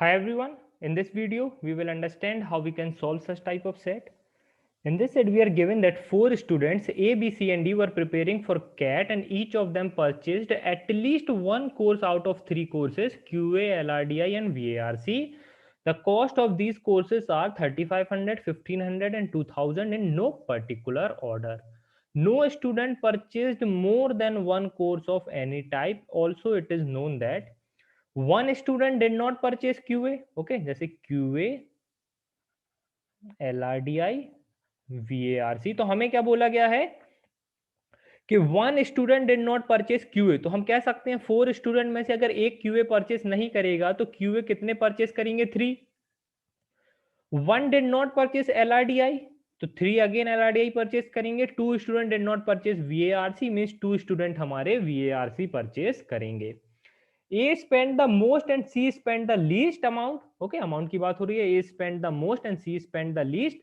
Hi everyone, in this video we will understand how we can solve such type of set. In this set we are given that 4 students A, B, C and D were preparing for CAT and each of them purchased at least one course out of 3 courses QA, LRDI and VARC. The cost of these courses are 3500, 1500 and 2000 in no particular order. No student purchased more than one course of any type. Also it is known that one student did not purchase QA, okay, जैसे QA, LRDI, VARC. तो हमें क्या बोला गया है कि one student did not purchase QA, तो हम कह सकते हैं 4 स्टूडेंट में से अगर एक क्यूए परचेस नहीं करेगा तो क्यूए कितने परचेस करेंगे? 3. One did not purchase LRDI, तो 3 अगेन LRDI परचेस करेंगे. 2 student did not purchase VARC, means 2 student हमारे VARC परचेस करेंगे. A spent the most and C spent the least amount. Okay, amount की बात हो रही है. A spent the most and C spent the least.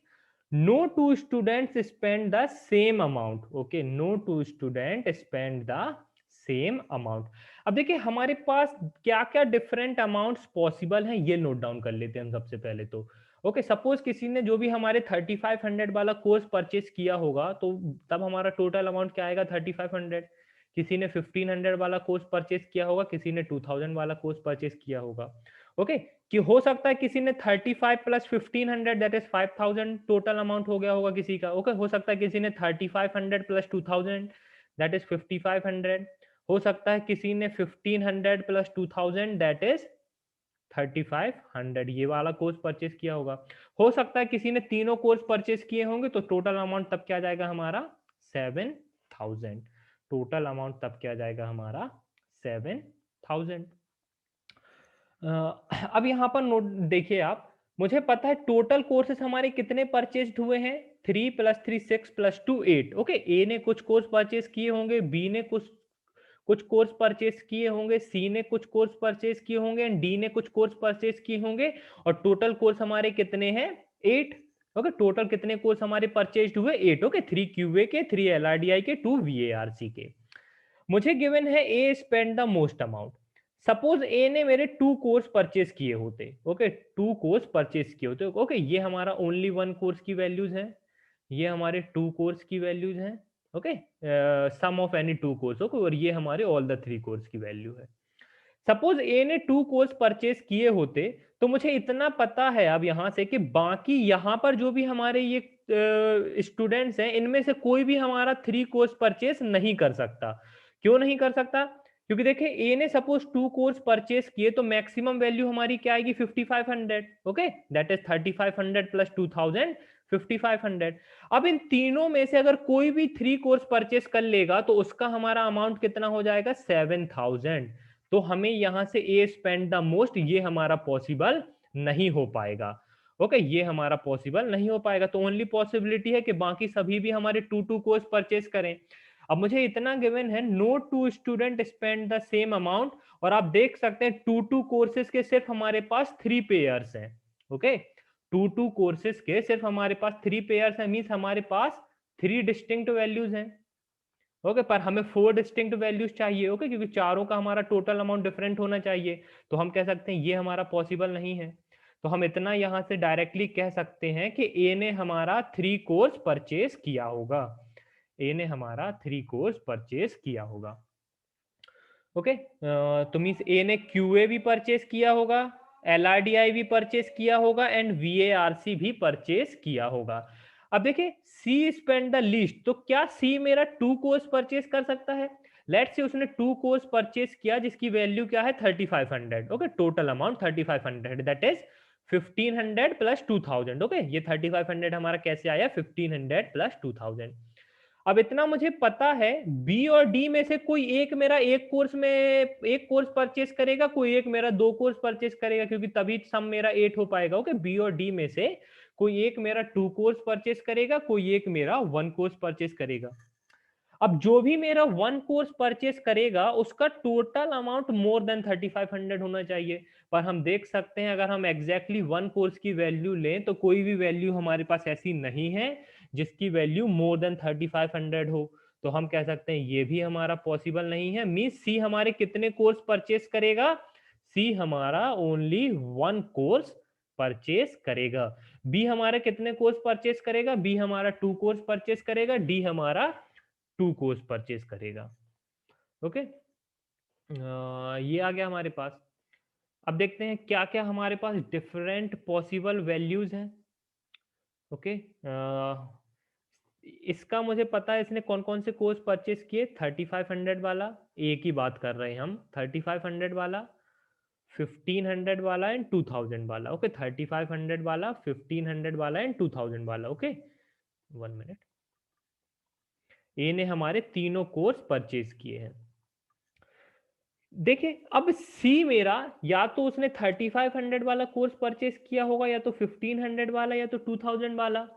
No two students spent the same amount. Okay, no two students spent the same amount. अब देखिए हमारे पास क्या क्या डिफरेंट अमाउंट्स पॉसिबल हैं, ये नोट डाउन कर लेते हैं हम सबसे पहले तो. ओके, सपोज किसी ने जो भी हमारे 3500 वाला कोर्स परचेस किया होगा तो तब हमारा टोटल अमाउंट क्या आएगा? 3500. किसी ने 1500 वाला कोर्स परचेस किया होगा, किसी ने 2000 वाला कोर्स परचेस किया होगा. ओके, कि हो सकता है किसी ने 35 plus 1500 that is 5000 total amount हो गया होगा किसी का. ओके, हो सकता है किसी ने 3500 प्लस 2000 दैट इज 5500. हो सकता है किसी ने 1500 प्लस 2000 दैट इज 3500 ये वाला कोर्स परचेस किया होगा. हो सकता है किसी ने तीनों कोर्स परचेस किए होंगे तो टोटल अमाउंट तब क्या जाएगा हमारा? 7000. टोटल अमाउंट तब क्या जाएगा हमारा? 7000. अब यहाँ पर नोट देखिए आप, मुझे पता है टोटल कोर्सेस हमारे कितने परचेस्ड हुए हैं? 3 प्लस 3 6 प्लस 2 8. ओके, ए ने कुछ कोर्स परचेस किए होंगे, बी ने कुछ कुछ कोर्स परचेस किए होंगे, सी ने कुछ कोर्स परचेस किए होंगे एंड डी ने कुछ कोर्स परचेस किए होंगे. और टोटल कोर्स हमारे कितने हैं? 8. ओके, टोटल कितने कोर्स हमारे परचेस्ड हुए? 8. ओके, 3 क्यूए के, 3 एलआरडीआई के, 2 वीएआरसी के. मुझे गिवन है A spend the most amount. Suppose A ने मेरे 2 कोर्स परचेस किए होते. ओके, 2 कोर्स परचेस किए होते. ओके, ये हमारा ओनली 1 कोर्स की वैल्यूज है, ये हमारे 2 कोर्स की वैल्यूज हैं. Okay, sum of any 2 course. Okay, और ये हमारे ऑल द 3 कोर्स की वैल्यू है. सपोज ए ने 2 कोर्स परचेस किए होते तो मुझे इतना पता है अब यहां से कि बाकी यहां पर जो भी हमारे ये स्टूडेंट्स हैं इनमें से कोई भी हमारा 3 कोर्स परचेस नहीं कर सकता. क्यों नहीं कर सकता? क्योंकि देखिए ए ने सपोज 2 कोर्स परचेस किए तो मैक्सिमम वैल्यू हमारी क्या आएगी? 5500. Okay, that is 3500 plus 2000, 5500. अब इन तीनों में से अगर कोई भी 3 कोर्स परचेस कर लेगा तो उसका हमारा अमाउंट कितना हो जाएगा? 7000. तो हमें यहां से ए स्पेंड द मोस्ट ये हमारा पॉसिबल नहीं हो पाएगा. ओके, ये हमारा पॉसिबल नहीं हो पाएगा. तो ओनली पॉसिबिलिटी है कि बाकी सभी भी हमारे 2 कोर्स परचेस करें. अब मुझे इतना गिवन है, no 2 student spend the same amount. और आप देख सकते हैं 2 कोर्सेज के सिर्फ हमारे पास 3 पेयर्स हैं. ओके, 2 कोर्सेज के सिर्फ हमारे पास 3 पेयर्स हैं, मींस हमारे पास 3 डिस्टिंक्ट वैल्यूज हैं. ओके, पर हमें 4 डिस्टिंक्ट वैल्यूज चाहिए. ओके, क्योंकि चारों का हमारा टोटल अमाउंट डिफरेंट होना चाहिए. तो हम कह सकते हैं ये हमारा पॉसिबल नहीं है. तो हम इतना यहां से डायरेक्टली कह सकते हैं कि ए ने हमारा 3 कोर्स परचेस किया होगा. ए ने हमारा 3 कोर्स परचेस किया होगा. ओके, तो मीन्स ए ने क्यूए भी परचेस किया होगा, एलआरडीआई भी परचेस किया होगा एंड वीएआरसी भी परचेस किया होगा. अब देखिए सी स्पेंड द लीस्ट, तो क्या सी मेरा 2 कोर्स परचेस कर सकता है? लेट्स से उसने 2 कोर्स परचेस किया जिसकी वैल्यू क्या है? 3500. Okay, total amount 3500 that is 1500 plus 2000. Okay, ये 3500 हमारा कैसे आया? 1500 प्लस 2000. अब इतना मुझे पता है बी और डी में से कोई एक मेरा एक कोर्स परचेस करेगा, कोई एक मेरा 2 कोर्स परचेस करेगा, क्योंकि तभी सम मेरा 8 हो पाएगा. ओके, बी और डी में से कोई एक मेरा 2 कोर्स परचेस करेगा, कोई एक मेरा 1 कोर्स परचेस करेगा. अब जो भी मेरा 1 कोर्स परचेस करेगा उसका टोटल अमाउंट मोर देन 3500 होना चाहिए. पर हम देख सकते हैं अगर हम एग्जैक्टली 1 कोर्स की वैल्यू लें तो कोई भी वैल्यू हमारे पास ऐसी नहीं है जिसकी वैल्यू मोर देन 3500 हो. तो हम कह सकते हैं ये भी हमारा पॉसिबल नहीं है. मींस सी हमारे कितने कोर्स परचेस करेगा? सी हमारा ओनली 1 कोर्स परचेस करेगा। बी हमारा कितने कोर्स परचेस करेगा? बी हमारा 2 कोर्स परचेस करेगा। डी हमारा 2 कोर्स परचेस करेगा। ओके, ये आ गया हमारे पास। अब देखते हैं क्या क्या हमारे पास डिफरेंट पॉसिबल वैल्यूज हैं। ओके, इसका मुझे पता है इसने कौन कौन से कोर्स परचेस किए। 3500 वाला, ए की बात कर रहे हैं हम, 3500 वाला, 1500 वाला एंड 2000 वाला। ओके, 3500 वाला, 1500 वाला एंड 2000 वाला। Okay, 1 minute. ए ने हमारे तीनों कोर्स परचेज किए हैं। देखिए अब सी मेरा या तो उसने 3500 वाला कोर्स परचेज किया होगा, या तो 1500 वाला, या तो 2000 वाला।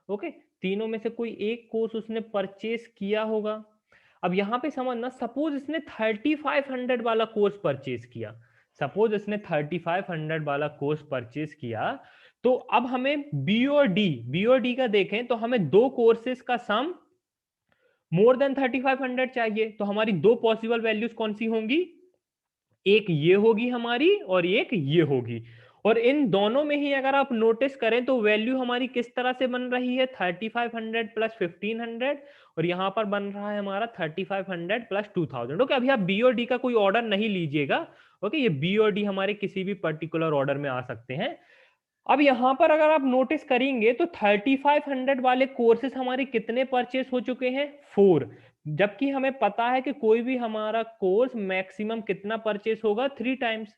ओके, तीनों में से कोई एक कोर्स उसने परचेज किया होगा। अब यहां पे समझना, सपोज इसने 3500 वाला कोर्स परचेज किया, सपोज इसने 3500 वाला कोर्स परचेज किया, तो अब हमें बी और डी का देखें तो हमें दो कोर्सेज का सम मोर देन 3500 चाहिए। तो हमारी दो पॉसिबल वैल्यूज कौन सी होंगी? एक ये होगी हमारी और एक ये होगी। और इन दोनों में ही अगर आप नोटिस करें तो वैल्यू हमारी किस तरह से बन रही है? 3500 प्लस 1500, और यहां पर बन रहा है हमारा 3500 प्लस 2000। ओके, अभी आप बी और डी का कोई ऑर्डर नहीं लीजिएगा। ओके, ये बी और डी हमारे किसी भी पर्टिकुलर ऑर्डर में आ सकते हैं। अब यहां पर अगर आप नोटिस करेंगे तो 3500 वाले कोर्सेज हमारे कितने परचेस हो चुके हैं? 4। जबकि हमें पता है कि कोई भी हमारा कोर्स मैक्सिमम कितना परचेस होगा? 3 टाइम्स।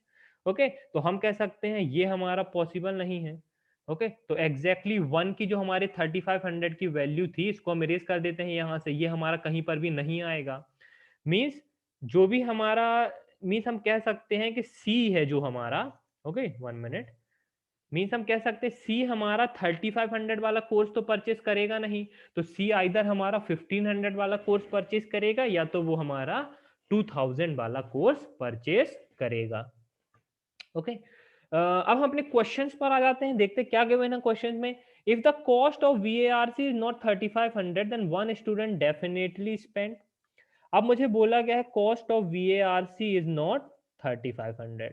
ओके, तो हम कह सकते हैं ये हमारा पॉसिबल नहीं है। ओके, तो एग्जैक्टली 1 की जो हमारे 3500 की वैल्यू थी, इसको हम इरेज कर देते हैं यहां से, ये हमारा कहीं पर भी नहीं आएगा। मीन्स जो भी हमारा, मीन्स हम कह सकते हैं कि सी है जो हमारा, ओके 1 मिनट, मीन्स हम कह सकते हैं सी हमारा 3500 वाला कोर्स तो परचेस करेगा नहीं। तो सी आइदर हमारा 1500 वाला कोर्स परचेस करेगा, या तो वो हमारा 2000 वाला कोर्स परचेस करेगा। ओके, अब हम अपने क्वेश्चंस पर आ जाते हैं, देखते हैं क्या गिवन है क्वेश्चन में। If the cost of VARC is not 3500 then one student definitely spend. अब मुझे बोला गया है cost of VARC is not 3500।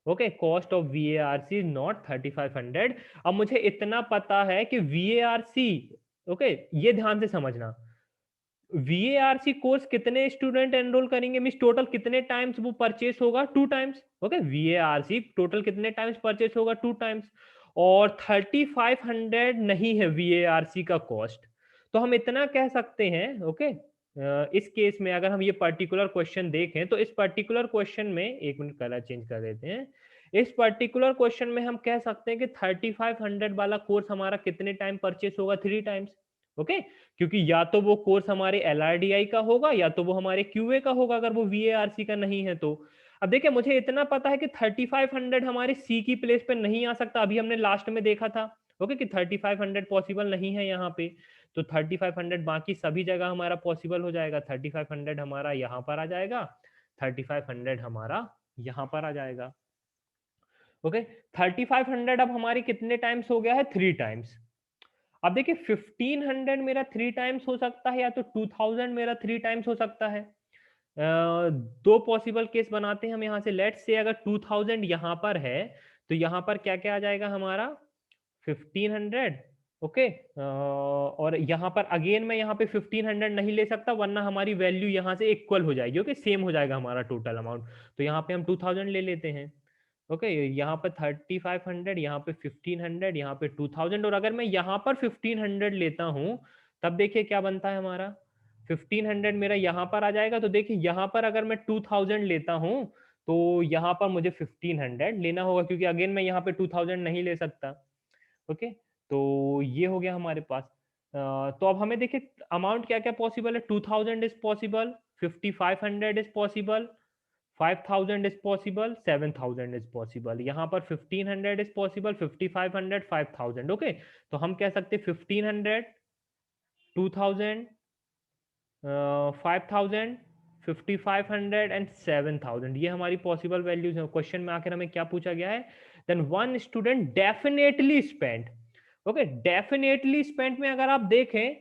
Okay, cost of VARC is not 3500। अब मुझे इतना पता है कि VARC, ओके ये ध्यान से समझना, VARC कोर्स कितने स्टूडेंट एनरोल करेंगे, मीन टोटल कितने टाइम्स वो परचेस होगा? 2 टाइम्स। ओके, VARC टोटल कितने टाइम्स परचेस होगा? 2 टाइम्स। और 3500 नहीं है VARC का कॉस्ट। तो हम इतना कह सकते हैं, ओके, इस केस में अगर हम ये पर्टिकुलर क्वेश्चन देखें तो इस पर्टिकुलर क्वेश्चन में, एक मिनट कलर चेंज कर देते हैं, इस पर्टिकुलर क्वेश्चन में हम कह सकते हैं कि 3500 वाला कोर्स हमारा कितने टाइम परचेस होगा? 3 टाइम्स। ओके, क्योंकि या तो वो कोर्स हमारे LRDI का होगा, या तो वो हमारे QA का होगा, अगर वो VARC का नहीं है तो। अब देखिए मुझे इतना पता है कि 3500 हमारे C की प्लेस पे नहीं आ सकता, अभी हमने लास्ट में देखा था। ओके, कि 3500 पॉसिबल नहीं है यहाँ पे, तो 3500 बाकी सभी जगह हमारा पॉसिबल हो जाएगा। 3500 हमारा यहाँ पर आ जाएगा, 3500 हमारा यहाँ पर आ जाएगा। ओके, 3500 अब हमारी कितने टाइम्स हो गया है? 3 टाइम्स। अब देखिए 1500 मेरा 3 टाइम्स हो सकता है, या तो 2000 मेरा 3 टाइम्स हो सकता है। दो पॉसिबल केस बनाते हैं हम यहाँ से। लेट्स से अगर 2000 यहाँ पर है, तो यहाँ पर क्या क्या आ जाएगा हमारा? 1500। ओके, और यहाँ पर अगेन मैं यहाँ पे 1500 नहीं ले सकता, वरना हमारी वैल्यू यहाँ से इक्वल हो जाएगी। ओके, सेम हो जाएगा हमारा टोटल अमाउंट। तो यहाँ पे हम 2000 ले लेते हैं। ओके, यहाँ पे 3500, यहाँ पे 1500, यहाँ पे 2000, और अगर मैं यहाँ पर 1500 लेता हूँ, तब देखिए क्या बनता है हमारा। 1500 मेरा यहाँ पर आ जाएगा। तो देखिए यहाँ पर अगर मैं 2000 लेता हूँ, तो यहाँ पर मुझे 1500 लेना होगा, क्योंकि अगेन मैं यहाँ पे 2000 नहीं ले सकता। ओके, तो ये हो गया हमारे पास। तो अब हमें देखिए अमाउंट क्या क्या पॉसिबल है। 2000 is possible, 5500 is possible, 5000 is possible, 7000 is possible. यहाँ पर 1500 इज पॉसिबल, 5500, 5000। ओके, तो हम कह सकते 1500, 2000, 5000, 5500 एंड 7000, ये हमारी पॉसिबल वैल्यूज हैं। क्वेश्चन में आखिर हमें क्या पूछा गया है? Then one student definitely spend. Okay, definitely spend में अगर आप देखें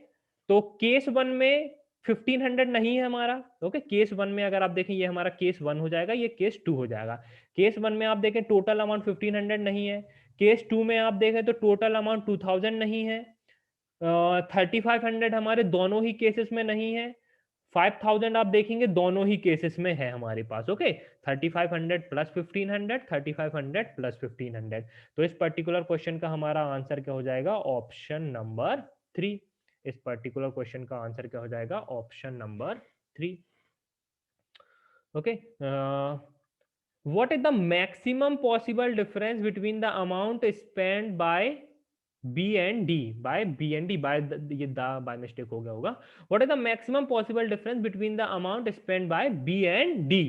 तो केस 1 में 1500 नहीं है हमारा। ओके, केस 1 में अगर आप देखें ये हमारा केस 1 हो जाएगा, ये केस 2 हो जाएगा। केस 1 में आप देखें टोटल अमाउंट 1500 नहीं है, केस 2 में आप देखें तो टोटल अमाउंट 2000 नहीं है, 3500 हमारे दोनों ही केसेस में नहीं है, 5000 आप देखेंगे दोनों ही केसेस में है हमारे पास। Okay, 3500 plus 1500, 3500 plus 1500। तो इस पर्टिकुलर क्वेश्चन का हमारा आंसर क्या हो जाएगा? Option number 3। इस पर्टिकुलर क्वेश्चन का आंसर क्या हो जाएगा? Option number 3। Okay, what is the maximum possible difference between the amount spent by B and D? By B and D, by ये by mistake हो गया होगा। What is the maximum possible difference between the amount spent by B and D?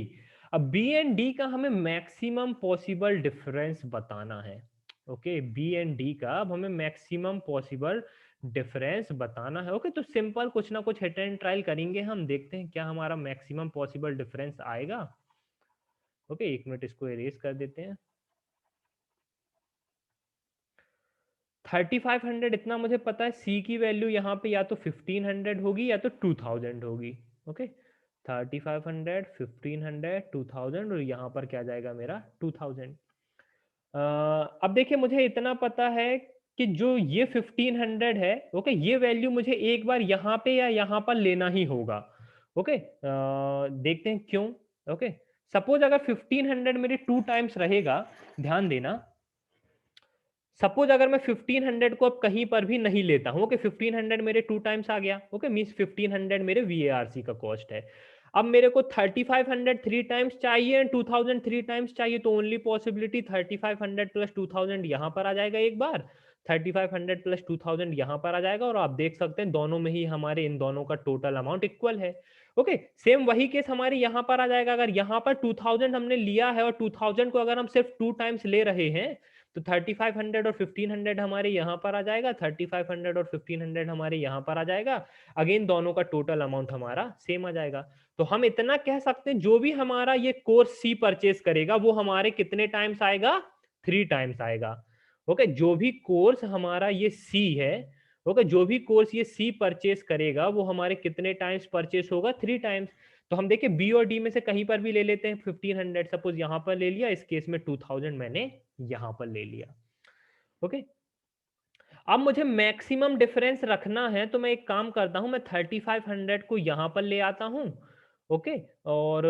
अब B and D का हमें maximum possible difference बताना है। Okay, B and D का अब हमें maximum possible difference बताना है। ओके, तो सिंपल कुछ ना कुछ हिट एंड ट्रायल करेंगे हम, देखते हैं क्या हमारा maximum possible difference आएगा। ओके, एक मिनट इसको इरेज कर देते हैं। 3500 इतना मुझे पता है, सी की वैल्यू यहाँ पे या तो 1500 होगी या तो 2000 होगी। ओके, 3500, 1500, 2000 और यहाँ पर क्या जाएगा मेरा 2000। अब देखिए मुझे इतना पता है कि जो ये 1500 है, ओके, ये वैल्यू मुझे एक बार यहाँ पे या यहाँ पर लेना ही होगा। ओके, देखते हैं क्यों। ओके, सपोज अगर 1500 मेरे 2 टाइम्स रहेगा, ध्यान देना, सपोज अगर मैं 1500 को अब कहीं पर भी नहीं लेता हूं, ओके, 1500 मेरे 2 टाइम्स आ गया। ओके, मींस 1500 मेरे VARC का कॉस्ट है। अब मेरे को 3500 3 टाइम्स चाहिए एंड 2000 3 टाइम्स चाहिए, तो ओनली पॉसिबिलिटी 3500 प्लस 2000 यहां पर आ जाएगा एक बार, 3500 प्लस 2000 यहां पर आ जाएगा, और आप देख सकते हैं दोनों में ही हमारे इन दोनों का टोटल अमाउंट इक्वल है। ओके, सेम वही केस हमारे यहां पर आ जाएगा। अगर यहां पर 2000 हमने लिया है और 2000 को अगर हम सिर्फ 2 टाइम्स ले रहे हैं, तो 3500 और 1500 हमारे यहाँ पर आ जाएगा, 3500 और 1500 हमारे यहाँ पर आ जाएगा। अगेन दोनों का टोटल अमाउंट हमारा सेम आ जाएगा। तो हम इतना कह सकते हैं जो भी हमारा ये कोर्स सी परचेज करेगा वो हमारे कितने टाइम्स आएगा? 3 टाइम्स आएगा। ओके, जो भी कोर्स हमारा ये सी है, ओके, जो भी कोर्स ये सी परचेज करेगा वो हमारे कितने टाइम्स परचेज होगा? 3 टाइम्स। तो हम देखें बी और डी में से कहीं पर भी ले लेते हैं। 1500 सपोज यहां पर ले लिया, इस केस में 2000 मैंने यहां पर ले लिया। ओके, अब मुझे मैक्सिमम डिफरेंस रखना है, तो मैं एक काम करता हूं, मैं 3500 को यहां पर ले आता हूं। ओके, और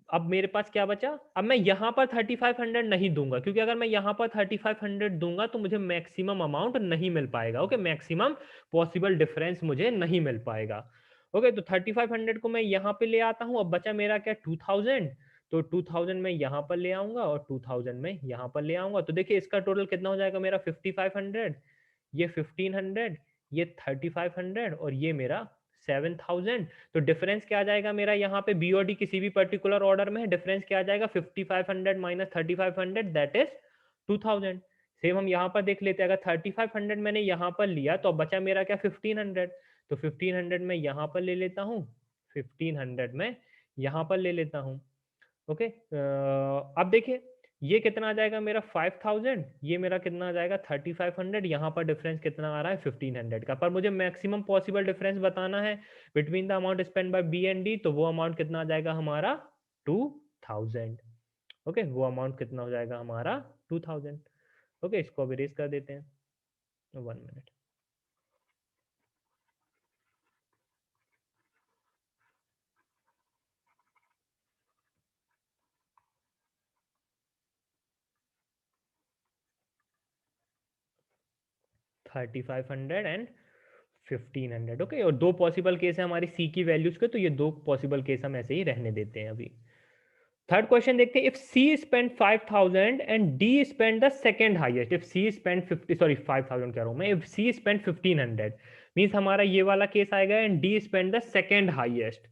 अब मेरे पास क्या बचा? अब मैं यहां पर 3500 नहीं दूंगा, क्योंकि अगर मैं यहां पर 3500 दूंगा तो मुझे मैक्सिमम अमाउंट नहीं मिल पाएगा। ओके, मैक्सिमम पॉसिबल डिफरेंस मुझे नहीं मिल पाएगा। ओके, तो 3500 को मैं यहां पे ले आता हूं। अब बचा मेरा क्या? 2000। तो 2000 मैं यहाँ पर ले आऊंगा और 2000 मैं यहाँ पर ले आऊंगा। तो देखिए इसका टोटल कितना हो जाएगा मेरा? 5500, ये 1500, ये 3500 और ये मेरा 7000। तो डिफरेंस क्या आ जाएगा मेरा? यहाँ पे बी और डी किसी भी पर्टिकुलर ऑर्डर में है, डिफरेंस क्या आ जाएगा? 5500 माइनस 3500, दैट इज 2000। सेम हम यहाँ पर देख लेते हैं, अगर 3500 मैंने यहाँ पर लिया तो अब बचा मेरा क्या? 1500। तो 1500 मैं यहाँ पर ले लेता हूँ, 1500 मैं यहाँ पर ले लेता हूँ। ओके, अब देखिए ये कितना आ जाएगा मेरा? 5000। ये मेरा कितना आ जाएगा? 3500। यहाँ पर डिफरेंस कितना आ रहा है? 1500 का। पर मुझे मैक्सिमम पॉसिबल डिफरेंस बताना है between the amount spend by B and D, तो वो अमाउंट कितना आ जाएगा हमारा? 2000। ओके, वो अमाउंट कितना हो जाएगा हमारा? 2000। ओके, इसको अब इरेज कर देते हैं। 1 मिनट। 3500 एंड 1500। ओके, और दो पॉसिबल केस है हमारी सी की वैल्यूज के, तो ये दो पॉसिबल केस हम ऐसे ही रहने देते हैं अभी। थर्ड क्वेश्चन देखते हैं, if C spend 5000 and D spend the second highest, if C spend 50, sorry 5000 कह रहा हूं मैं, इफ सी स्पेंड 1500 मींस हमारा ये वाला केस आएगा, and D spend the second highest.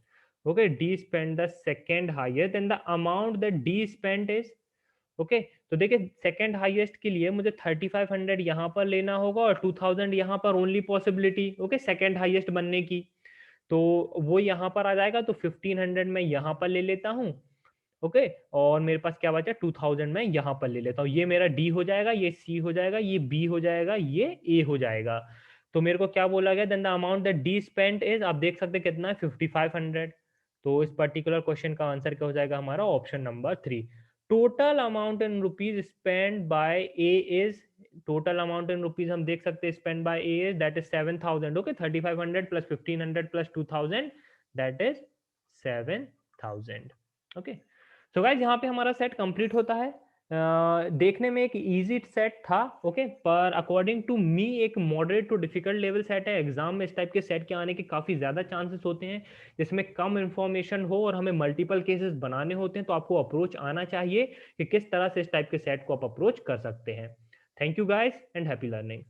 Okay, D spend the second highest and the amount that D spend is, okay, तो देखिए सेकंड हाईएस्ट के लिए मुझे 3500 यहां पर लेना होगा और 2000 यहां पर only possibility, okay, second highest बनने की, तो वो यहां पर आ जाएगा। तो 1500 मैं यहां पर ले लेता हूं। ओके, और मेरे पास क्या बचा? 2000 मैं यहां पर ले लेता हूँ। ये मेरा डी हो जाएगा, ये सी हो जाएगा, ये बी हो जाएगा, ये ए हो जाएगा। तो मेरे को क्या बोला गया, then the amount that D spent is, आप देख सकते हैं कितना है, 5500। तो इस पर्टिकुलर क्वेश्चन का आंसर क्या हो जाएगा हमारा, option number 3। Total amount in rupees spend by A is, total amount in rupees हम देख सकते हैं spend by A is that is 7000। Okay, 3500 plus 1500 plus 2000 that is 7000। Okay, so guys यहाँ पे हमारा सेट कंप्लीट होता है। देखने में एक इजी सेट था, ओके, पर अकॉर्डिंग टू मी एक moderate to difficult level set है। एग्जाम में इस टाइप के सेट के आने के काफी ज्यादा चांसेस होते हैं, जिसमें कम इंफॉर्मेशन हो और हमें मल्टीपल केसेस बनाने होते हैं। तो आपको अप्रोच आना चाहिए कि किस तरह से इस टाइप के सेट को आप अप्रोच कर सकते हैं। Thank you guys and happy learning.